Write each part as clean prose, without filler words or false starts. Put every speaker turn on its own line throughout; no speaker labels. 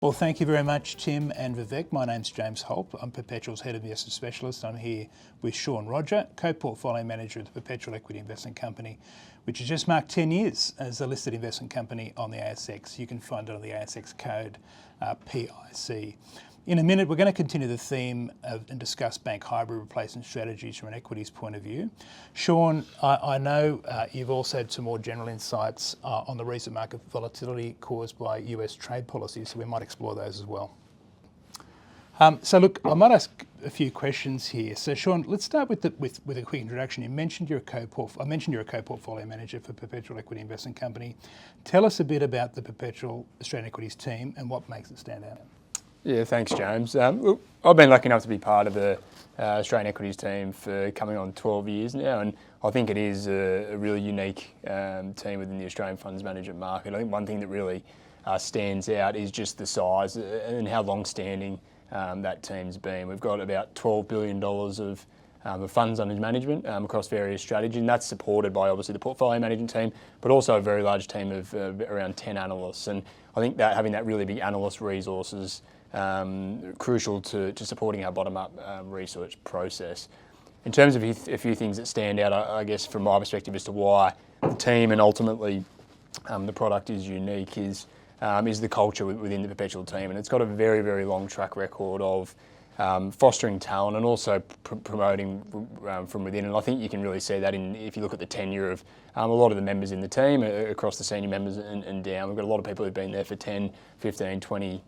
Well, thank you very much, Tim and Vivek. My name's James Holt. I'm Perpetual's Head of Investment Specialist. I'm here with Sean Roger, Co-Portfolio Manager of the Perpetual Equity Investment Company, which has just marked 10 years as a listed investment company on the ASX. You can find it on the ASX code PIC. In a minute, we're going to continue the theme and discuss bank hybrid replacement strategies from an equities point of view. Sean, I know you've also had some more general insights on the recent market volatility caused by US trade policies, so we might explore those as well. So look, I might ask a few questions here. So Sean, let's start with a quick introduction. I mentioned you're a co-portfolio manager for Perpetual Equity Investment Company. Tell us a bit about the Perpetual Australian Equities team and what makes it stand out.
Yeah, thanks, James. Look, I've been lucky enough to be part of the Australian Equities team for coming on 12 years now, and I think it is a really unique team within the Australian funds management market. I think one thing that really stands out is just the size and how long-standing that team's been. We've got about $12 billion of funds under management across various strategies, and that's supported by obviously the portfolio management team, but also a very large team of around 10 analysts. And I think that having that really big analyst resources crucial to supporting our bottom-up research process. In terms of a few things that stand out, I guess from my perspective as to why the team and ultimately the product is unique is the culture within the Perpetual team, and it's got a very, very long track record of fostering talent and also promoting from within. And I think you can really see that if you look at the tenure of a lot of the members in the team across the senior members and down. We've got a lot of people who've been there for 10, 15, 20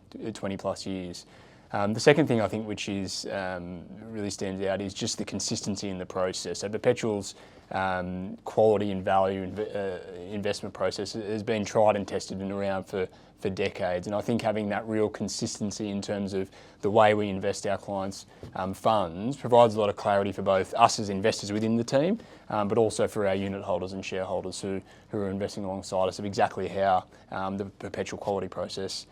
plus years. The second thing I think which is really stands out is just the consistency in the process. So Perpetual's quality and value investment process has been tried and tested and around for decades, and I think having that real consistency in terms of the way we invest our clients' funds provides a lot of clarity for both us as investors within the team, but also for our unit holders and shareholders who are investing alongside us of exactly how the Perpetual quality process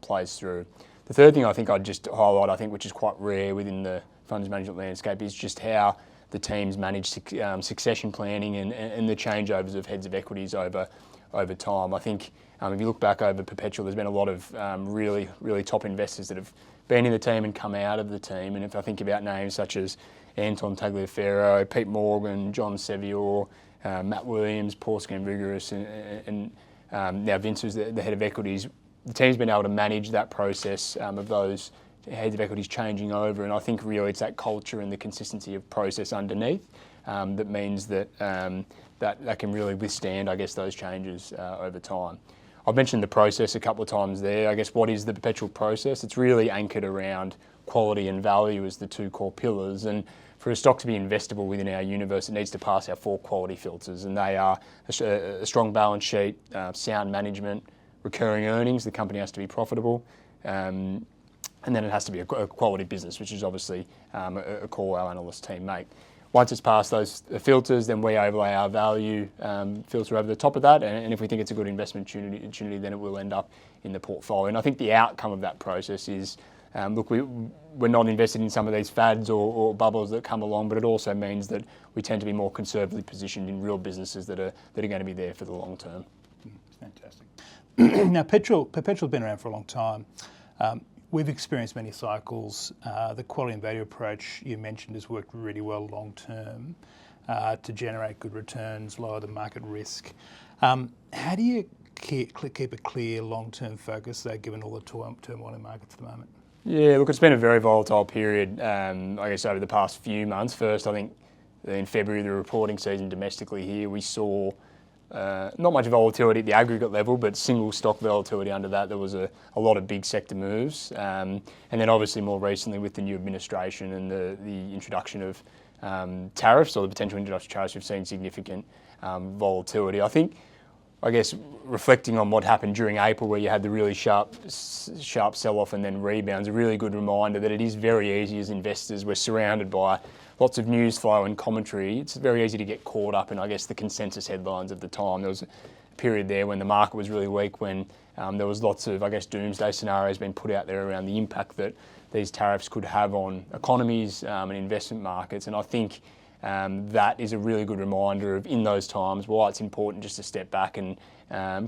plays through. The third thing I think I'd just highlight, which is quite rare within the funds management landscape, is just how the teams manage succession planning and the changeovers of heads of equities over time. I think if you look back over Perpetual, there's been a lot of really, really top investors that have been in the team and come out of the team. And if I think about names such as Anton Tagliaferro, Pete Morgan, John Sevior, Matt Williams, Paul Scambigerous, and now Vince, who's the head of equities, the team's been able to manage that process of those heads of equities changing over. And I think really it's that culture and the consistency of process underneath that means that that can really withstand, I guess, those changes over time. I've mentioned the process a couple of times there. I guess what is the Perpetual process? It's really anchored around quality and value as the two core pillars. And for a stock to be investable within our universe, it needs to pass our 4 quality filters. And they are a strong balance sheet, sound management, recurring earnings. The company has to be profitable. And then it has to be a quality business, which is obviously a call our analyst team make. Once it's passed those filters, then we overlay our value filter over the top of that, and if we think it's a good investment opportunity, then it will end up in the portfolio. And I think the outcome of that process is, look, we're not invested in some of these fads or bubbles that come along, but it also means that we tend to be more conservatively positioned in real businesses that are going to be there for the long term.
Fantastic. Now, Perpetual's been around for a long time. We've experienced many cycles. The quality and value approach you mentioned has worked really well long term to generate good returns, lower the market risk. How do you keep a clear long-term focus though, given all the turmoil in markets at the moment?
Yeah, look, it's been a very volatile period, I guess, over the past few months. First, I think in February, the reporting season domestically here, we saw not much volatility at the aggregate level, but single stock volatility under that. There was a lot of big sector moves. And then obviously more recently with the new administration and the introduction of tariffs, or the potential introduction of tariffs, we've seen significant volatility. I guess reflecting on what happened during April, where you had the really sharp sell-off and then rebounds, a really good reminder that it is very easy as investors. We're surrounded by lots of news flow and commentary. It's very easy to get caught up in, I guess, the consensus headlines of the time. There was a period there when the market was really weak, when there was lots of, I guess, doomsday scenarios being put out there around the impact that these tariffs could have on economies and investment markets. And I think that is a really good reminder of, in those times, why it's important just to step back and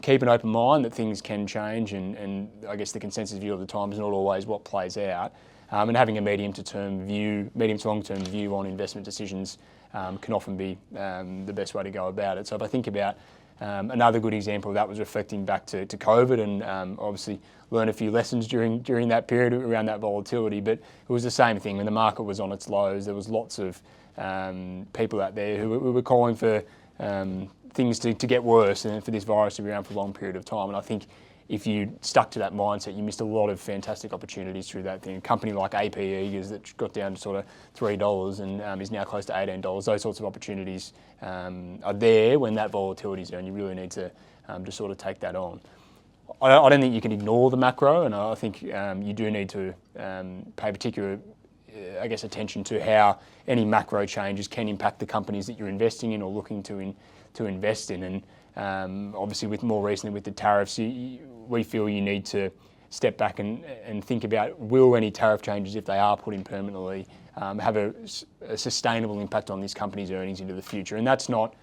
keep an open mind that things can change, and I guess the consensus view of the time is not always what plays out. And having a medium to long-term view on investment decisions can often be the best way to go about it. So if I think about another good example of that was reflecting back to COVID, and obviously learned a few lessons during that period around that volatility, but it was the same thing. When the market was on its lows, there was lots of people out there who were calling for things to get worse and for this virus to be around for a long period of time. And I think if you stuck to that mindset, you missed a lot of fantastic opportunities through that thing. A company like AP Eagers that got down to sort of $3 and is now close to $18, those sorts of opportunities are there when that volatility is there, and you really need to just sort of take that on. I don't think you can ignore the macro, and I think you do need to pay particular attention to how any macro changes can impact the companies that you're investing in or looking to invest in. And obviously, more recently with the tariffs, we feel you need to step back and think about, will any tariff changes, if they are put in permanently, have a sustainable impact on this company's earnings into the future? And that's not,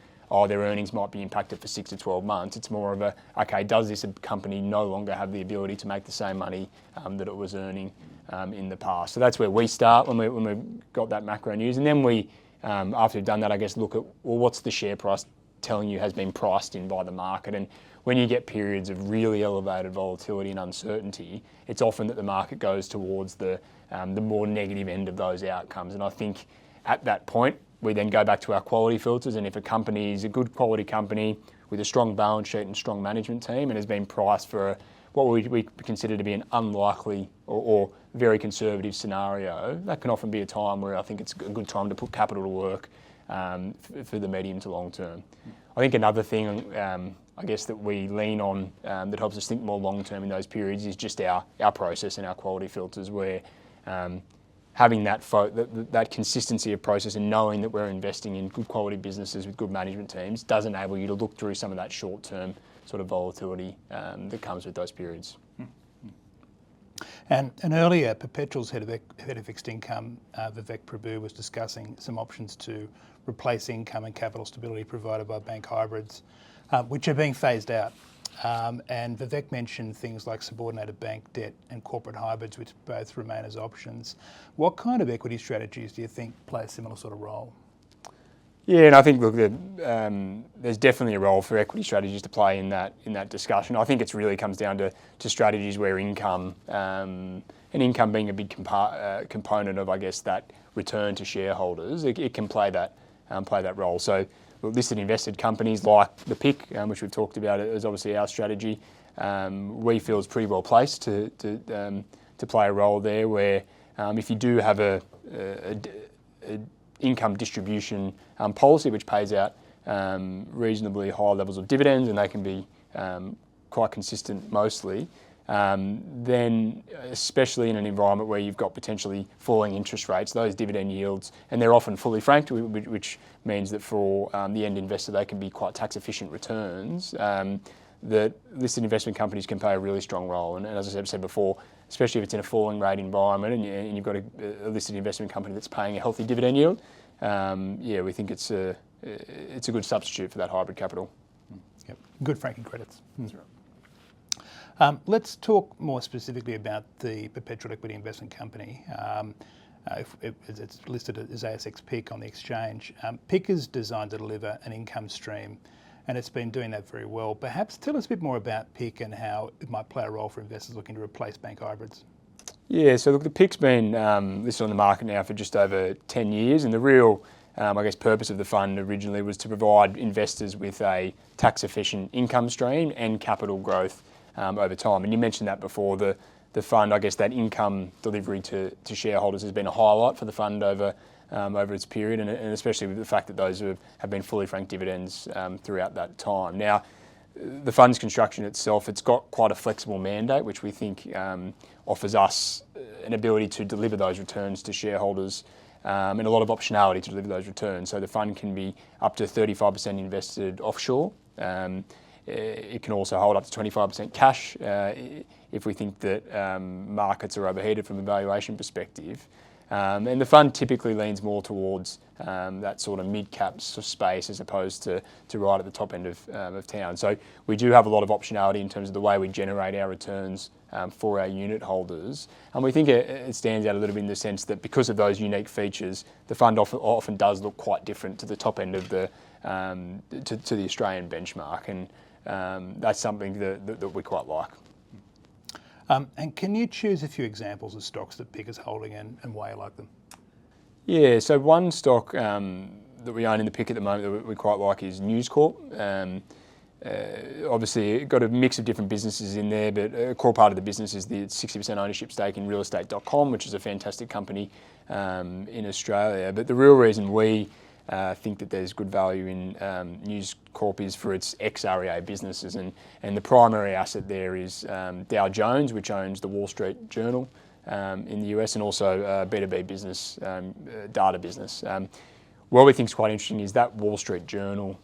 their earnings might be impacted for 6 to 12 months. It's more of does this company no longer have the ability to make the same money that it was earning in the past? So that's where we start when we've got that macro news. And then we, after we've done that, look at, well, what's the share price telling you has been priced in by the market? And when you get periods of really elevated volatility and uncertainty, it's often that the market goes towards the more negative end of those outcomes. And I think at that point, we then go back to our quality filters, and if a company is a good quality company with a strong balance sheet and strong management team and has been priced for what we consider to be an unlikely or very conservative scenario, that can often be a time where I think it's a good time to put capital to work for the medium to long term. I think another thing that we lean on that helps us think more long term in those periods is just our process and our quality filters, where having that consistency of process and knowing that we're investing in good quality businesses with good management teams does enable you to look through some of that short term sort of volatility that comes with those periods.
And earlier, Perpetual's head of fixed income, Vivek Prabhu, was discussing some options to replace income and capital stability provided by bank hybrids, which are being phased out. And Vivek mentioned things like subordinated bank debt and corporate hybrids, which both remain as options. What kind of equity strategies do you think play a similar sort of role?
Yeah, and I think, look, there's definitely a role for equity strategies to play in that discussion. I think it really comes down to strategies where income, and income being a big component of, that return to shareholders, it can play that role. So listed invested companies like the PIC, which we've talked about, is obviously our strategy. We feel is pretty well placed to play a role there, where if you do have a income distribution policy which pays out reasonably high levels of dividends, and they can be quite consistent mostly, then especially in an environment where you've got potentially falling interest rates, those dividend yields, and they're often fully franked, which means that for the end investor they can be quite tax efficient returns, that listed investment companies can play a really strong role. And as I said before, especially if it's in a falling rate environment and you've got a listed investment company that's paying a healthy dividend yield, we think it's a good substitute for that hybrid capital.
Yep. Good franking credits.
That's right.
Let's talk more specifically about the Perpetual Equity Investment Company. It's listed as ASX PIC on the exchange. PIC is designed to deliver an income stream, and it's been doing that very well. Perhaps tell us a bit more about PIC and how it might play a role for investors looking to replace bank hybrids.
Yeah, so look, the PIC's been listed on the market now for just over 10 years, and the real purpose of the fund originally was to provide investors with a tax-efficient income stream and capital growth over time. And you mentioned that before, the fund, that income delivery to shareholders has been a highlight for the fund over its period, and especially with the fact that those have been fully franked dividends throughout that time. Now, the fund's construction itself, it's got quite a flexible mandate, which we think offers us an ability to deliver those returns to shareholders, and a lot of optionality to deliver those returns. So the fund can be up to 35% invested offshore. It can also hold up to 25% cash if we think that markets are overheated from a valuation perspective. And the fund typically leans more towards that sort of mid-cap space as opposed to right at the top end of town. So we do have a lot of optionality in terms of the way we generate our returns for our unit holders. And we think it stands out a little bit in the sense that because of those unique features, the fund often does look quite different to the top end of the to the Australian benchmark, and that's something that we quite like.
And can you choose a few examples of stocks that PIC is holding and why you like them?
Yeah, so one stock that we own in the PIC at the moment that we quite like is News Corp. Obviously, got a mix of different businesses in there, but a core part of the business is the 60% ownership stake in realestate.com, which is a fantastic company in Australia. But the real reason we think that there's good value in News Corp is for its ex-REA businesses, and the primary asset there is Dow Jones, which owns the Wall Street Journal in the US, and also B2B business, data business. What we think is quite interesting is that Wall Street Journal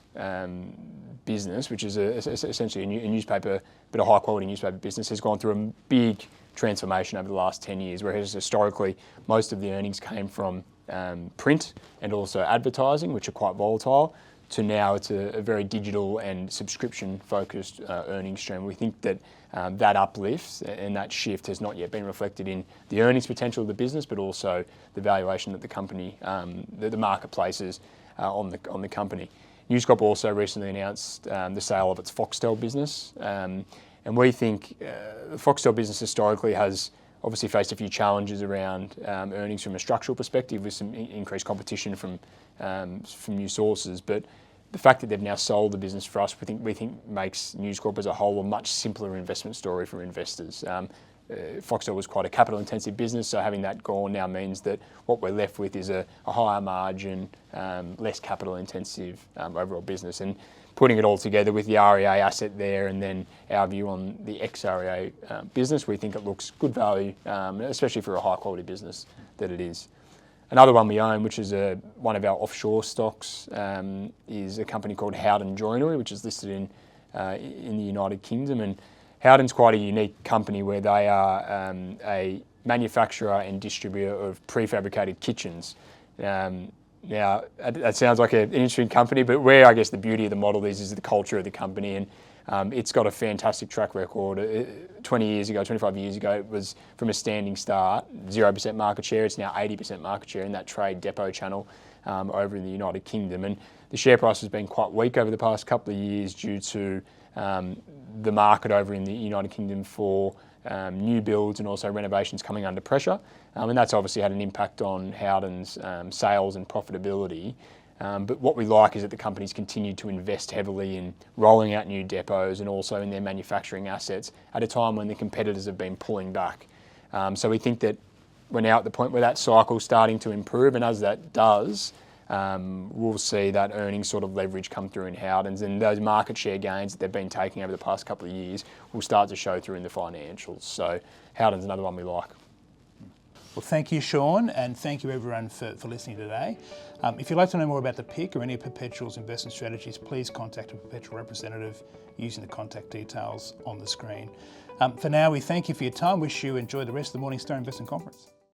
business, which is essentially a newspaper, but a high quality newspaper business, has gone through a big transformation over the last 10 years, whereas historically most of the earnings came from print and also advertising, which are quite volatile, to now it's a very digital and subscription focused earnings stream. We think that that uplift and that shift has not yet been reflected in the earnings potential of the business, but also the valuation that the company, the market places on the company. News Corp also recently announced the sale of its Foxtel business, and we think the Foxtel business historically has obviously faced a few challenges around earnings from a structural perspective with some increased competition from new sources. But the fact that they've now sold the business for us, we think makes News Corp as a whole a much simpler investment story for investors. Foxtel was quite a capital intensive business, so having that gone now means that what we're left with is a higher margin, less capital intensive overall business. And putting it all together with the REA asset there and then our view on the ex-REA business, we think it looks good value, especially for a high quality business that it is. Another one we own, which is one of our offshore stocks, is a company called Howden Joinery, which is listed in the United Kingdom. And Howden's quite a unique company where they are a manufacturer and distributor of prefabricated kitchens. Now, that sounds like an interesting company, but where I guess the beauty of the model is the culture of the company, and it's got a fantastic track record. 25 years ago, it was from a standing start, 0% market share. It's now 80% market share in that trade depot channel over in the United Kingdom. And the share price has been quite weak over the past couple of years due to the market over in the United Kingdom for new builds and also renovations coming under pressure. And that's obviously had an impact on Howden's sales and profitability. But what we like is that the company's continued to invest heavily in rolling out new depots and also in their manufacturing assets at a time when the competitors have been pulling back. So we think that we're now at the point where that cycle's starting to improve, and as that does, we'll see that earnings sort of leverage come through in Howden's, and those market share gains that they've been taking over the past couple of years will start to show through in the financials. So Howden's another one we like.
Well, thank you, Sean, and thank you everyone for listening today. If you'd like to know more about the PIC or any of Perpetual's investment strategies, please contact a Perpetual representative using the contact details on the screen. For now, we thank you for your time. Wish you enjoy the rest of the Morningstar Investment Conference.